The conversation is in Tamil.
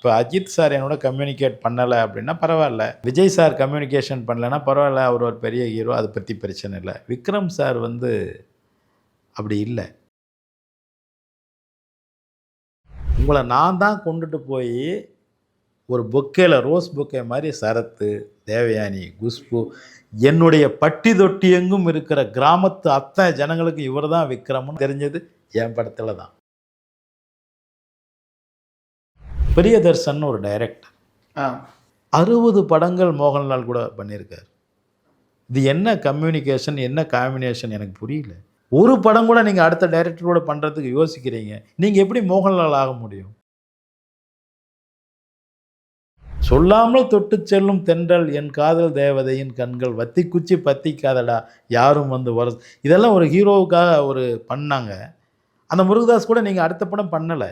இப்போ அஜித் சார் என்னோட கம்யூனிகேட் பண்ணலை அப்படின்னா பரவாயில்ல, விஜய் சார் கம்யூனிகேஷன் பண்ணலைன்னா பரவாயில்ல, அவர் ஒரு பெரிய ஹீரோ, அதை பற்றி பிரச்சனை இல்லை. விக்ரம் சார் வந்து அப்படி இல்லை. உங்களை நான் தான் கொண்டுட்டு போய் ஒரு பொக்கேல ரோஸ் பொக்கே மாதிரி சரத்து, தேவயானி, குஷ்பு, என்னுடைய பட்டி தொட்டி எங்கும் இருக்கிற கிராமத்து அத்தனை ஜனங்களுக்கு இவர் தான் விக்ரம்னு தெரிஞ்சது என் படத்தில் தான். பிரியதர்சன் ஒரு டைரக்டர், 60 படங்கள் மோகன்லால் கூட பண்ணியிருக்கார். இது என்ன கம்யூனிகேஷன், என்ன காம்பினேஷன் எனக்கு புரியல. ஒரு படம் கூட நீங்கள் அடுத்த டைரக்டரோட பண்ணுறதுக்கு யோசிக்கிறீங்க. நீங்கள் எப்படி மோகன்லால் ஆக முடியும்? சொல்லாமல் தொட்டு செல்லும் தென்றல் என் காதல் தேவதையின் கண்கள் வத்தி குச்சி பத்திக்காதடா யாரும் வந்து வர, இதெல்லாம் ஒரு ஹீரோவுக்காக ஒரு பண்ணாங்க. அந்த முருகதாஸ் கூட நீங்கள் அடுத்த படம் பண்ணலை.